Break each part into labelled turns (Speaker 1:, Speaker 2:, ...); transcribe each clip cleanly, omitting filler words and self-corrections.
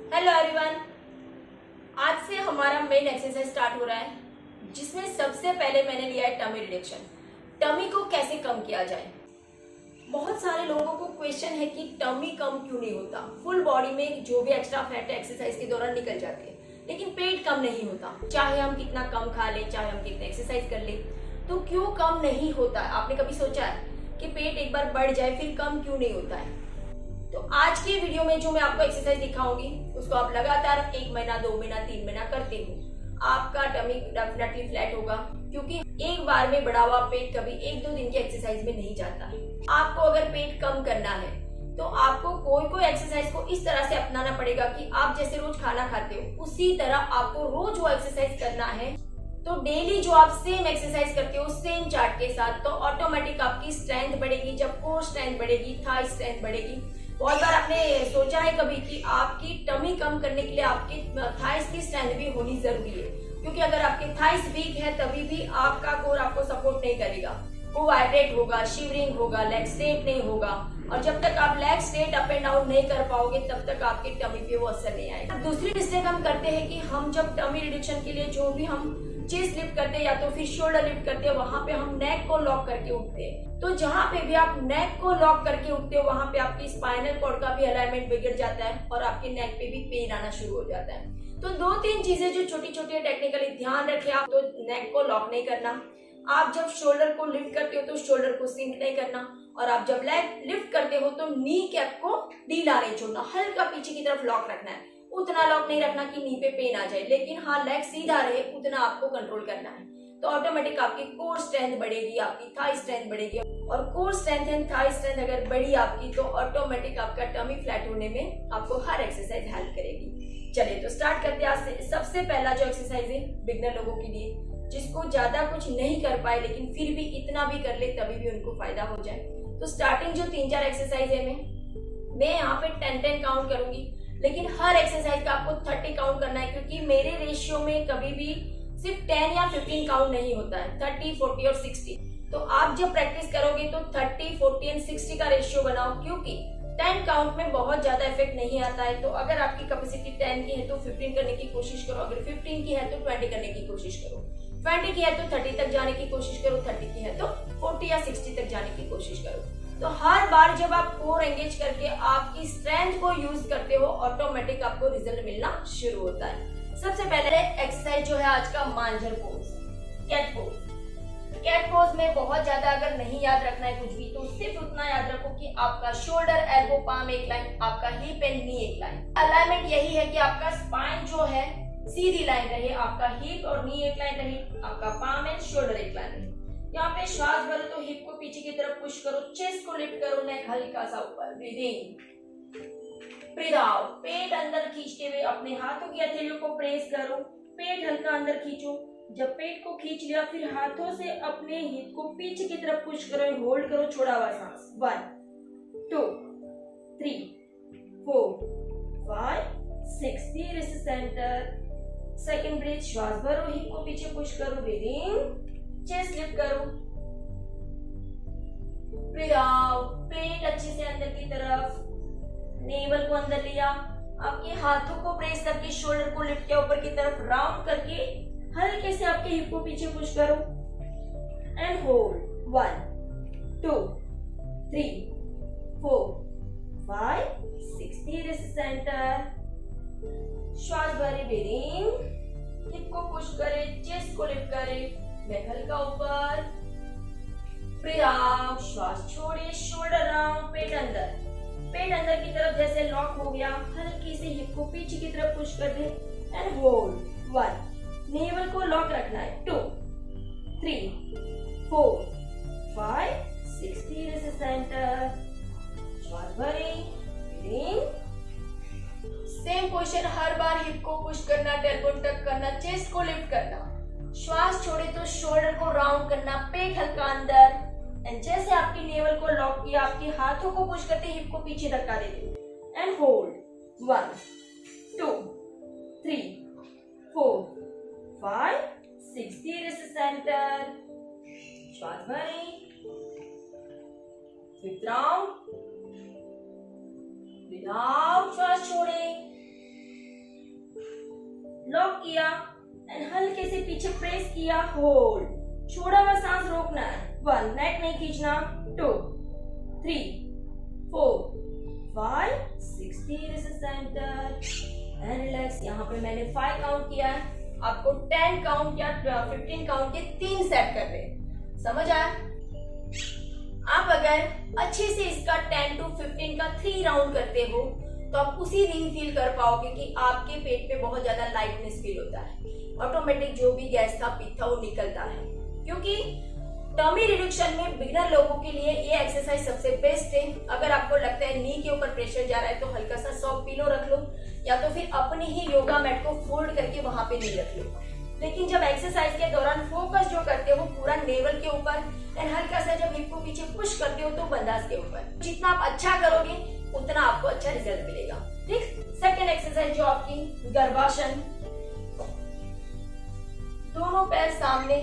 Speaker 1: Hello everyone. आज से हमारा मेन एक्सरसाइज स्टार्ट हो रहा है जिसमें सबसे पहले मैंने लिया है टमी रिडक्शन। टमी को कैसे कम किया जाए। बहुत सारे लोगों को क्वेश्चन है कि टमी कम क्यों नहीं होता। फुल बॉडी में जो भी एक्स्ट्रा फैट है एक्सरसाइज के दौरान निकल जाती है लेकिन पेट कम नहीं होता। चाहे हम कितना कम खा ले, चाहे हम कितना एक्सरसाइज कर ले, तो क्यों कम नहीं होता। आपने कभी सोचा है कि पेट एक बार बढ़ जाए फिर कम क्यों नहीं होता है। तो आज की वीडियो में जो मैं आपको एक्सरसाइज दिखाऊंगी उसको आप लगातार 1 महीना, 2 महीना, 3 महीना करते हो, आपका टमी डेफिनेटली फ्लैट होगा। क्योंकि एक बार में बढ़ा हुआ पेट कभी 1-2 दिन की एक्सरसाइज में नहीं जाता है। आपको अगर पेट कम करना है तो आपको कोई एक्सरसाइज को इस तरह से अपनाना पड़ेगा कि आप जैसे रोज खाना खाते हो उसी तरह आपको रोज वो एक्सरसाइज करना है। तो डेली जो आप सेम एक्सरसाइज करते हो सेम चार्ट के साथ, तो ऑटोमेटिक आपकी स्ट्रेंथ बढ़ेगी। जब कोर स्ट्रेंथ बढ़ेगी, थाई स्ट्रेंथ बढ़ेगी। बहुत बार आपने सोचा है कभी कि आपकी टमी कम करने के लिए आपकी थाइस की स्ट्रेंथ भी होनी जरूरी है। क्योंकि अगर आपकी थाइस वीक है तभी भी आपका कोर आपको सपोर्ट नहीं करेगा, वो वाइब्रेट होगा, शिवरिंग होगा, लेग स्ट्रेट नहीं होगा। और जब तक आप leg straight up and down नहीं कर पाओगे तब तक आपकी टमी पे वो असर नहीं आएगा। दूसरी मिस्टेक हम करते हैं कि हम जब टमी रिडक्शन के लिए जो भी हम चेस्ट लिफ्ट करते हैं या तो फिर शोल्डर लिफ्ट करते हैं, वहां पे हम नेक को लॉक करके उठते हैं। तो जहां पे भी आप नेक को लॉक करके उठते हो वहां पे आपकी स्पाइनल कॉर्ड का भी अलाइनमेंट बिगड़ जाता है और आपके नेक पे भी पेन आना शुरू हो जाता है। तो 2-3 चीजें जो छोटी छोटी टेक्निकली ध्यान रखें आप। तो नेक को लॉक नहीं करना, आप जब शोल्डर को लिफ्ट करते हो तो शोल्डर को सिंक नहीं करना, और आप जब लेग लिफ्ट करते हो तो नी कैप को ढीला नहीं छोड़ना, हल्का पीछे की तरफ लॉक रखना है। उतना लॉक नहीं रखना कि नी पे पेन आ जाए, लेकिन हाँ लेग सीधा रहे उतना आपको कंट्रोल करना है। तो ऑटोमेटिक आपकी कोर स्ट्रेंथ बढ़ेगी, आपकी थाई स्ट्रेंथ बढ़ेगी। और core strength and thigh strength अगर बढ़ी आपकी तो ऑटोमेटिक आपका टमी फ्लैट होने में आपको हर एक्सरसाइज हेल्प करेगी। चलिए तो स्टार्ट करते हैं आज से। सबसे पहला जो एक्सरसाइज है बिगनर लोगों के लिए, जिसको ज्यादा कुछ नहीं कर पाए लेकिन फिर भी इतना भी कर ले तभी भी उनको फायदा हो जाए। तो स्टार्टिंग जो 3-4 एक्सरसाइज है मैं यहाँ पे 10-10 काउंट करूंगी, लेकिन हर एक्सरसाइज का आपको 30 काउंट करना है। क्योंकि मेरे रेशियो में कभी भी सिर्फ 10 या 15 काउंट नहीं होता है, 30, 40 और 60। तो आप जब प्रैक्टिस करोगे तो 30, 40 एंड 60 का रेशियो बनाओ। क्योंकि 10 काउंट में बहुत ज्यादा इफेक्ट नहीं आता है। तो अगर आपकी कैपेसिटी 10 की है तो 15 करने की कोशिश करो, अगर 15 की है तो 20 करने की कोशिश करो, 20 की है तो 30 तक जाने की कोशिश करो, 30 की है तो 40 या 60 तक जाने की कोशिश करो। तो हर बार जब आप कोर एंगेज करके आपकी स्ट्रेंथ को यूज करते हो ऑटोमेटिक आपको रिजल्ट मिलना शुरू होता है। सबसे पहले एक्सरसाइज जो है आज का मांझर pose, cat pose. Cat pose में बहुत ज्यादा अगर नहीं याद रखना है कुछ भी तो सिर्फ उतना याद रखो कि आपका शोल्डर, एल्बो, पाम एक लाइन, आपका हिप एंड नी एक लाइन। अलाइनमेंट यही है कि आपका स्पाइन जो है सीधी लाइन रहे, आपका हिप और नी एक लाइन रहे, आपका पाम एंड शोल्डर एक लाइन रहे। यहाँ पे श्वास भरो तो हिप को पीछे की तरफ पुश करो, चेस्ट को लिफ्ट करो, नेक हल्का सा ऊपर, ब्रीथ इन, ब्रीथ आउट। पेट अंदर खींचते हुए अपने हाथों की हथेलियों को प्रेस करो, पेट हल्का अंदर खींचो। जब पेट को खींच लिया फिर हाथों से अपने हिप को पीछे की तरफ पुश करो, होल्ड करो, छोड़ा हुआ सांस। 1 2 3 4 5 6, धीरे से सेंटर। सेकंड ब्रीथ, श्वास भरो, हिप को पीछे पुश करो, ब्रीथ इन, चेस्ट लिफ्ट करो, ब्रीथ आउट। पेट अच्छे से अंदर की तरफ, नेवल को अंदर लिया, आपके हाथों को प्रेस करके शोल्डर को लिफ्ट किया ऊपर की तरफ, राउंड करके हल्के से आपके हिप को पीछे पुश करो एंड होल्ड। 1 2 3 4 5 6, धीरे से सेंटर। श्वास भरे, ब्रीथ इन, हिप को पुश करे, चेस्ट को लिफ्ट करे, नेक हल्का ऊपर, ब्रीथ आउट। श्वास छोड़िए, शोल्डर राउंड, पेट अंदर की तरफ जैसे लॉक हो गया, हल्की से हिप को पीछे की तरफ पुश कर दे एंड होल्ड। 1, नेवल को लॉक रखना है, 2 3 4 5 6, धीरे से सेंटर। श्वास भरे, ब्रीथ इन, सेम पोजीशन हर बार, हिप को पुश करना, टेलबोन टक करना, चेस्ट को लिफ्ट करना। श्वास छोड़े तो शोल्डर को राउंड करना, पेट हल्का अंदर, एंड जैसे आपकी नेवल को लॉक किया आपके हाथों को पुश करते हिप को पीछे धक्का देते एंड होल्ड। 1 2 3 4 5 6, धीरे से सेंटर। श्वास भरे, फिफ्थ राउंड, ब्रीथ आउट, श्वास छोड़े, लॉक किया एंड हल्के से पीछे प्रेस किया, होल्ड, छोड़ा हुआ सांस रोकना है, 1, नेक नहीं खींचना, 2, 3, 4, 5, 6, धीरे से सेंटर एंड रिलैक्स। यहाँ पे मैंने 5 काउंट किया है, आपको 10 काउंट या 15 काउंट के 3 सेट कर रहे हैं, समझ आया? आप अगर अच्छे से इसका 10 to 15 का 3 राउंड करते हो तो आप उसी दिन फील कर पाओगे कि आपके पेट पे बहुत ज्यादा लाइटनेस फील होता है, ऑटोमेटिक जो भी गैस था पित्त था वो निकलता है। क्योंकि टमी रिडक्शन में बिगिनर लोगों के लिए ये एक्सरसाइज सबसे बेस्ट है। अगर आपको लगता है नी के ऊपर प्रेशर जा रहा है तो हल्का सा सॉफ्ट पिलो रख लो, या तो फिर अपनी ही योगा मैट को फोल्ड करके वहां पे नी रख लो। लेकिन जब एक्सरसाइज के दौरान फोकस जो करते हो पूरा नेवल के ऊपर एंड हल्का सा जब हिप को पीछे पुश करते हो तो बंदास के ऊपर, जितना आप अच्छा करोगे उतना आपको अच्छा रिजल्ट मिलेगा। ठीक, सेकंड एक्सरसाइज जो आपकी गर्भासन, दोनों पैर सामने,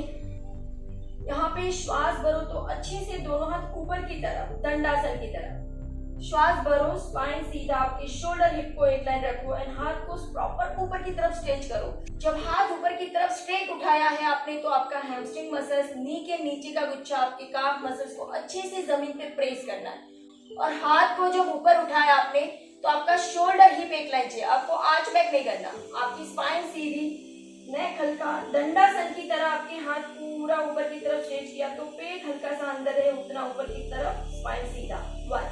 Speaker 1: यहाँ पे श्वास भरो तो अच्छे से दोनों हाथ ऊपर की तरफ, दंडासन की तरफ श्वास भरो, स्पाइन सीधा, आपके शोल्डर हिप को एक लाइन रखो एंड हाथ को प्रॉपर ऊपर की तरफ स्ट्रेच करो। जब हाथ ऊपर की तरफ स्ट्रेट उठाया है आपने तो आपका हैमस्ट्रिंग मसल्स, नी के नीचे का गुच्छा, आपके काफ मसल्स को अच्छे से जमीन पे प्रेस करना है। और हाथ को जब ऊपर उठाया आपने तो आपका शोल्डर हिप एक लाइन चाहिए, आपको आर्च बैक नहीं करना, आपकी स्पाइन सीधी, नेक हल्का, दंडासन की तरह आपके हाथ पूरा ऊपर की तरफ स्ट्रेच किया तो पेट हल्का सा अंदर है, उतना ऊपर की तरफ, स्पाइन सीधा, 1,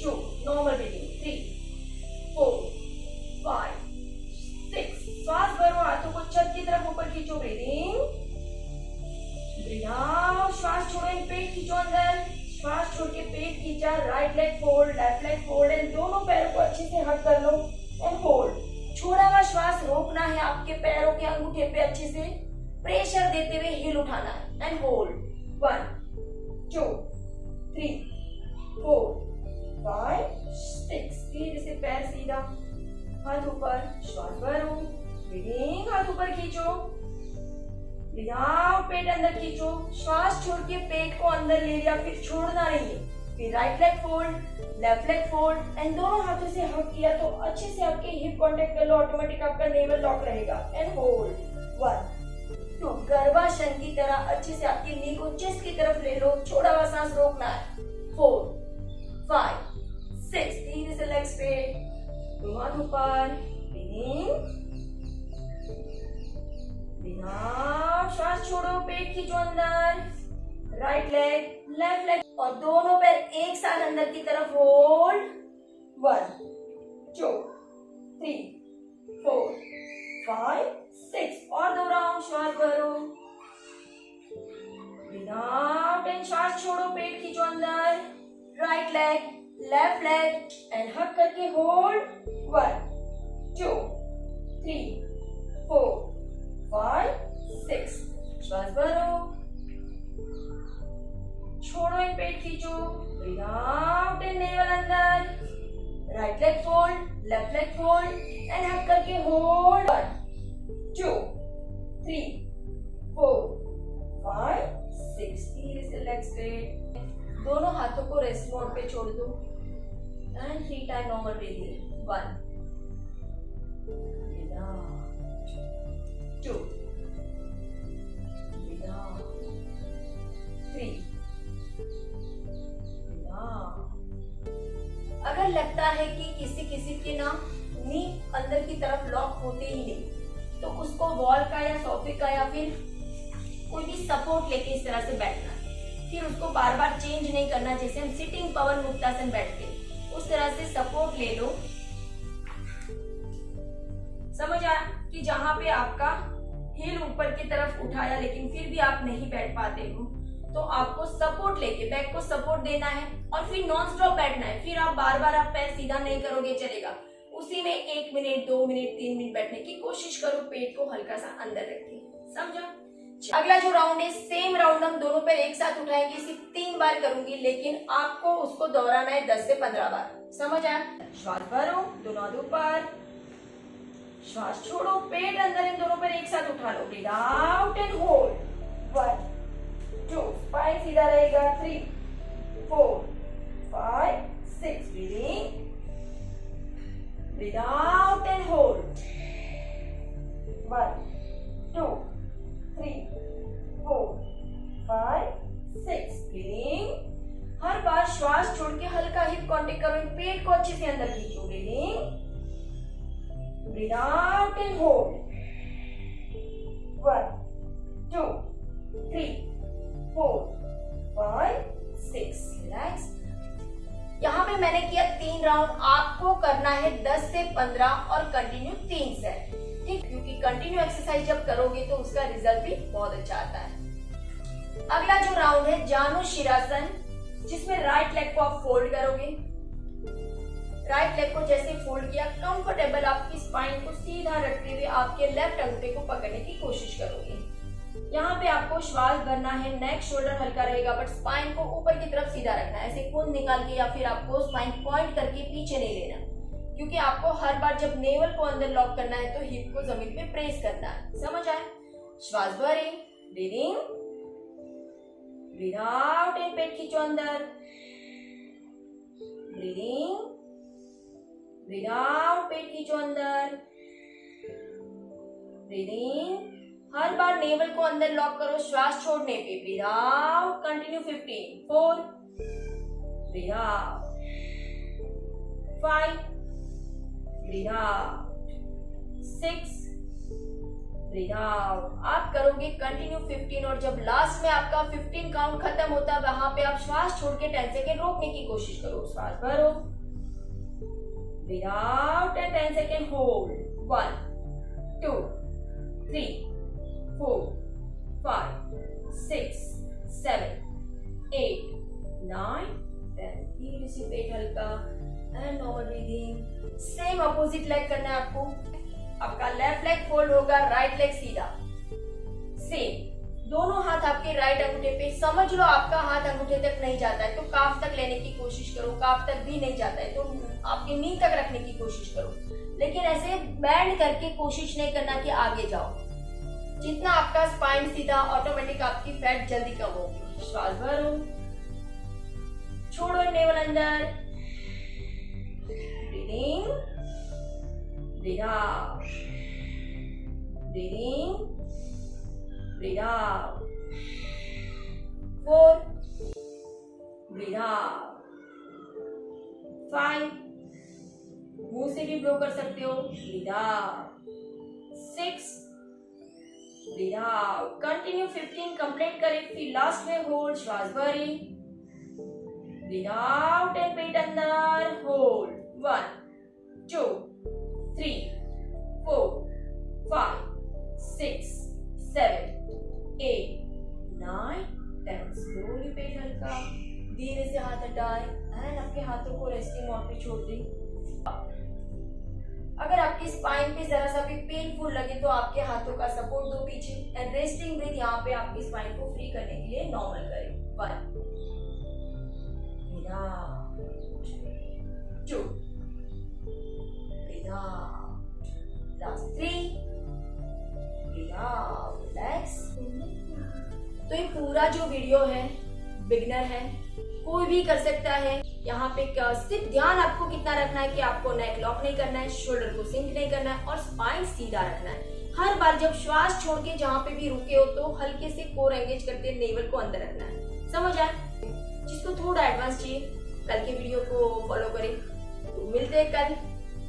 Speaker 1: 2, नॉर्मल ब्रीथिंग, 3, 4, 5, 6, श्वास भरो, हाथों को छत की तरफ ऊपर खींचो, ब्रीदिंग, ब्रीथ आउट, श्वास छोड़ो, पेट खींचो अंदर, श्वास छोड़ के पेट खींचा, right leg fold, left leg fold and दोनों पैरों को अच्छे से हक कर लो एंड होल्ड। छोड़ा हुआ श्वास रोकना है, आपके पैरों के अंगूठे पे अच्छे से प्रेशर देते हुए हिल उठाना है एंड होल्ड, 1, 2, 3, 4, 5, 6, धीरे से पैर सीधा, हाथ ऊपर, श्वास भरो, ब्रीदिंग, हाथ ऊपर खींचो, ब्रीथ आउट, पेट अंदर खींचो, श्वास छोड़ के पेट को अंदर ले लिया, फिर छोड़ना नहीं है, फिर right leg fold, left leg fold and दोनों हाथों से हक किया तो अच्छे से आपके हिप कांटेक्ट कर लो, ऑटोमेटिक आपका नेवल लॉक रहेगा एंड होल्ड, 1, 2, गर्भासन की तरह अच्छे से आपकी नी को चेस्ट की तरफ ले लो, छोड़ा हुआ सांस रोकना है, 4, 5, 6, धीरे से लेग स्ट्रेट, दोनों हाथ ऊपर, ब्रीदिंग, ब्रीथ आउट, श्वास छोड़ो, पेट खींचो अंदर, राइट लेग, लेफ्ट लेग और दोनों पैर एक साथ अंदर की तरफ, होल्ड, 1, 2, 3, 4, 5, 6 और 2 राउंड, श्वास भरो, ब्रीथ आउट एंड श्वास छोड़ो, पेट खींचो अंदर, right leg, left leg and हक करके होल्ड, 1, 2, 3, 4, 5, 6, श्वास भरो, छोड़ो एंड पेट खींचो, ब्रीथ आउट एंड नेवल अंदर, right leg fold, left leg fold and हक करके होल्ड, 1, 2, 3, 4, 5, 6, धीरे से लेग स्ट्रेट, दोनों हाथों को रेस्ट मोड पे छोड़ दो एंड 3 टाइम नॉर्मल ब्रीथिंग, 1, 2, 3। अगर लगता है कि किसी किसी के ना नी अंदर की तरफ लॉक होते ही नहीं तो उसको वॉल का या सोफे का या फिर कोई भी सपोर्ट लेके इस तरह से बैठना है, फिर उसको बार बार चेंज नहीं करना, जैसे हम सिटिंग पवन मुक्तासन बैठते उस तरह से सपोर्ट ले लो। समझ आया कि जहां पे आपका हील ऊपर की तरफ उठाया लेकिन फिर भी आप नहीं बैठ पाते हो तो आपको सपोर्ट लेके बैक को सपोर्ट देना है और फिर नॉन स्टॉप बैठना है। फिर आप बार बार आप पैर सीधा नहीं करोगे चलेगा, उसी में 1 मिनट 2 मिनट 3 मिनट बैठने की कोशिश करो, पेट को हल्का सा अंदर रखिए, समझा। अगला जो राउंड है सेम राउंड हम दोनों पैर एक साथ उठाएंगे, सिर्फ 3 बार करूंगी लेकिन आपको उसको दोहराना है 10 से 15 बार, समझ आया। श्वास भरो, दोनों हाथ ऊपर, श्वास छोड़ो, पेट अंदर, इन दोनों पैर एक साथ उठा लो, breathe out and hold, 1, 2, spine सीधा रहेगा, 3, 4, 5, 6, breathing, breathe out and hold, करो, पेट को अच्छे से अंदर खींचो, breathing, breathe out and hold, 1 2 3 4 5 6, relax. यहाँ पे मैंने किया 3 राउंड, आपको करना है 10 से 15 और कंटिन्यू 3 सेट, ठीक, क्योंकि कंटिन्यू एक्सरसाइज जब करोगे तो उसका रिजल्ट भी बहुत अच्छा आता है। अगला जो राउंड है जानु शिरासन, जिसमें राइट लेग को आप फोल्ड करोगे। राइट लेग को जैसे फोल्ड किया, कंफर्टेबल आपकी स्पाइन को सीधा रखते हुए आपके लेफ्ट अंगूठे को पकड़ने की कोशिश करोगे। यहाँ पे आपको श्वास भरना है, नेक शोल्डर हल्का रहेगा, बट स्पाइन को ऊपर की तरफ सीधा रखना है, ऐसे खून निकाल के, या फिर आपको स्पाइन पॉइंट करके पीछे नहीं लेना, क्योंकि आपको हर बार जब नेवल को अंदर लॉक करना है तो हिप को जमीन पे प्रेस करना है, समझ आए। श्वास भरे, ब्रीदिंग, ब्रीथ आउट एंड पेट खींचो अंदर, ब्रीदिंग, ब्रीथ आउट, पेट खींचो अंदर, ब्रीदिंग। हर बार नेवल को अंदर लॉक करो श्वास छोड़ने पे, breathe out, continue 15 4, breathe out 5, breathe out 6, breathe out. आप करोगे कंटिन्यू 15 और जब लास्ट में आपका 15 काउंट खत्म होता है वहां पे आप श्वास छोड़ के 10 सेकेंड रोकने की कोशिश करो। श्वास भरो, breathe out and 10 second hold, 1 2 3 4 5 6 7 8 9 10। धीरे से पेट हल्का and normal breathing. Same opposite leg करना है आपको। आपका लेफ्ट लेग फोल्ड होगा, राइट लेग सीधा, सेम। दोनों हाथ आपके राइट अंगूठे पे, समझ लो आपका हाथ अंगूठे तक नहीं जाता है तो काफ तक लेने की कोशिश करो, काफ तक भी नहीं जाता है तो आपके नी तक रखने की कोशिश करो, लेकिन ऐसे बैंड करके कोशिश नहीं करना कि आगे जाओ। जितना आपका स्पाइन सीधा, ऑटोमेटिक आपकी फैट जल्दी कम होगी। श्वास भरो, छोड़ो नेवल अंदर, breathing, breathe out, breathing, breathe out 4, breathe out 5, मुंह से भी ब्लो कर सकते हो, breathe out 6, breathe out. Continue 15 complete करें, फिर लास्ट में होल्ड, श्वास भरी, ब्रीथ आउट एंड पेट अंदर, होल्ड, 1 2 3 4 5 6 7 8 9 10। स्लोली पेट हल्का, धीरे से हाथ हटाए एंड आपके हाथों को रेस्टिंग मोड पे छोड़ दें। अगर आपकी स्पाइन पे जरा सा भी पेनफुल लगे तो आपके हाथों का सपोर्ट दो पीछे एंड रेस्टिंग ब्रीथ यहाँ पे आपकी स्पाइन को फ्री करने के लिए नॉर्मल करें। 1 breathe out, 2 breathe out, last 3 breathe out, relax. तो ये पूरा जो वीडियो है बिगिनर है, कोई भी कर सकता है। यहाँ पे सिर्फ ध्यान आपको कितना रखना है कि आपको नेक लॉक नहीं करना है, शोल्डर को सिंक नहीं करना है और स्पाइन सीधा रखना है। हर बार जब श्वास छोड़ के जहाँ पे भी रुके हो तो हल्के से कोर एंगेज करते नेवल को अंदर रखना है, समझ आए। जिसको थोड़ा एडवांस चाहिए कल के वीडियो को फॉलो करें। तो मिलते हैं कल,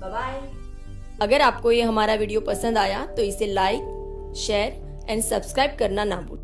Speaker 1: बाय बाय। अगर आपको ये हमारा वीडियो पसंद आया तो इसे लाइक, शेयर एंड सब्सक्राइब करना ना भूलें।